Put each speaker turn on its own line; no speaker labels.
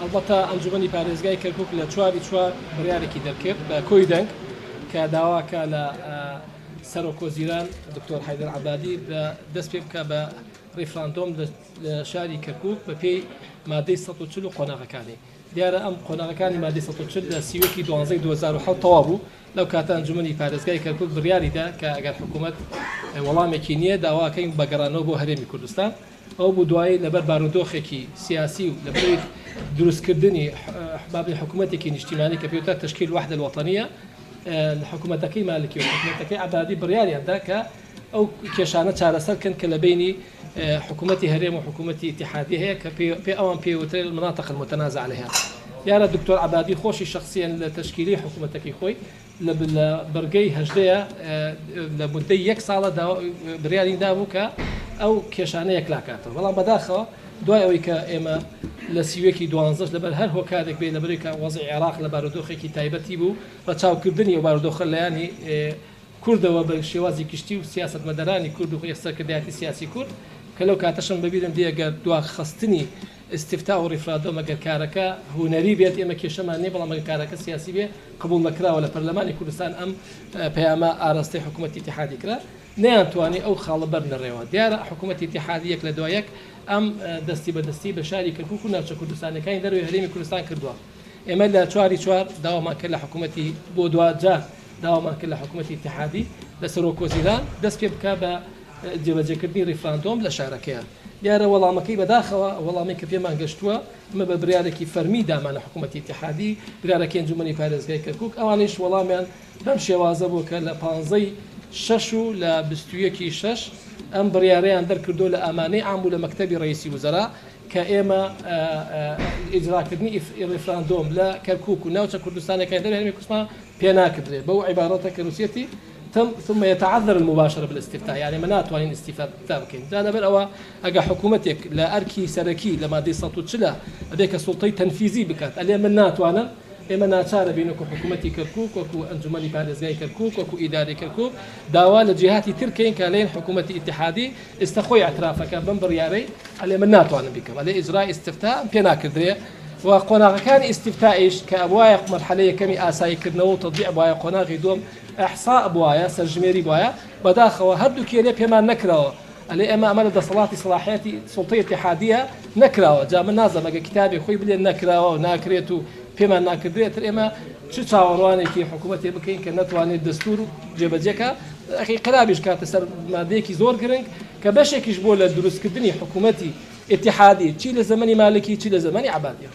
البته انجمنی پارێزگای کەرکووک لە 4 بڕیارێکی دەرکرد بە کۆی دەنگ کە داواکە لە سەرۆکۆزیران دکتۆر حەیدەر عەبادی دەست پێ بکە بە ڕیفراندۆم لە شاری کەرکووک بە پێی مادەی 140 و قۆناغەکانی. دیارە ئەم قۆناغەکانی مادەی 140 لە سیوەکی 12 2007 تەواو بوو. لەو کاتە انجمنی پارێزگای کەرکووک بڕیاریدا کە ئەگەر حکوومەت وەڵامێکی نییە داواکەین بەگەڕانەوە بۆ هەرێمی کوردستان. ئەو بوو دوایی لەبەر بارودۆخێکی سیاسی و لەبەر دروستکردنی بابی حکوومەتێکی نیشتیمانی کە پێوتە تشکیل وحدە الوطنیە حکوومەتەکەی مالکی و حکوومەتەکەی عەبادی بڕیاریاندا کە ئەو کێشانە چارەسەرکەن کە لە بینی حکوومەتی هەرێم و حکوومەتی اتحادی هەیە کە پێ ئەوان پێوترێت المناطق المتنازع عليها. دیارە دکتۆر عەبادی خۆشی شخصیان لە تشکیلی حکوومەتەکەی خۆی لە بەرگەی هەژدەیە لە مدەی 1 ساڵە بڕیاری دابوو کە ئەو کێشانە یەکلاکاتەوە. بەڵام بەداخەوە دوای ئەوەی کە ئێمە لە سیوەکی 12 لەبەر هەر هۆکارێک بێ لەبەری کە وەزعی عێراق لە بارودۆخێکی تایبەتی بوو بە چاوکردنی و بارودۆخە لەیانی کوردەوە بە شێوازی کشتی و سیاسەتمەدەرانی کورد و سەرکردایەتی سیاسی کورد کە لەو کاتەشم بەبیرم دیەگەر دوا خستنی استفتا و ڕیفرادۆم ئەگەر کارەکە هونەری بێت ئێمە کێشەمان نیە بەڵام ئەگەر کارەکە سیاسی بێ قبول نەکراوە لە پەرلەمانی کوردستان ئەم پەیامە ئاراستەی حکوومەتی اتحادی کرا نەیانتوانی ئەو خاڵە بەرنەڕێەوە. دیارە حکوومەتی اتحادی یەک لە دوایەک ئەم دەستی بەدەستی بە شاری کەرکووک و ناوچە کوردستانەکانی دەروی هەرێمی کوردستان کردووە. ئێمە لە 4 داوامان کرد لە حکوومەتی بۆ دوجار داوامان کرد لە حکوومەتی اتحادی لە سەرۆکۆزیران دەست پێ بکە بە جێبەجێکردنی ڕیفراندۆم لە شارەکەیان. دیارە وەڵامەکەی بەداخەوە وەڵامی کە پێمان گەشتووە ئمە بە بریارێکی فەرمی دامانە حکوومەتی اتحادی بریارەکەی انجومەنی پارێزگای کەرکووک ئەوانش وەڵامیان بەم شێوازە بوو کە لە 15 و لە 21 ئەم بڕیارەیان دەرکردو لە ئامانەی عام و لە مەکتەبی ڕئیسی وزەرا کە ئێمە ئیجراکردنی ڕیفراندۆم لە کەرکووک و ناوچە کوردستانەکانی دەروی هەرێمی کوردستان پێ ناکردرێت بەو عیبارەتە کە رووسێتی ثم يتعذر المباشرة بالاستفتاء يعني ما ناتوانين استفتاء بكين جانا بالأوا أجا حكومتك لا أركي سركي لما دي صوت تشلا هذيك سلطة تنفيذي بكات اللي من ناتوانا إما ناتشار بينكو حكومتي كركوك وكو أنجمني بارزجاي كركوك وكو إداري كركوك داوا لجهات تركين كالين حكومتي اتحادي استخوي اعترافك بنبر ياري اللي من ناتوانا بكم اللي إجراء استفتاء بينا كدري وقناغ كان استفتائش كأبوايق مرحلة كمي آساي كرنو تطبيع أبوايا قناغي دوم إحصاء أبوايا سرجميري أبوايا بداخل هدو كيلي بما نكره اللي إما أمانة صلاتي صلاحياتي سلطية اتحادية نكره جاء من نازل كتابي خوي بلي نكره وناكريتو بما ناكريت إما شو تصوروني كي حكومتي بكين كنتواني الدستور جبجكا أخي قرابيش كانت سر ماديكي زور جرينج كبشك يجبول الدروس كدني حكومتي اتحادي تشيل زماني مالكي تشيل زماني عبادية.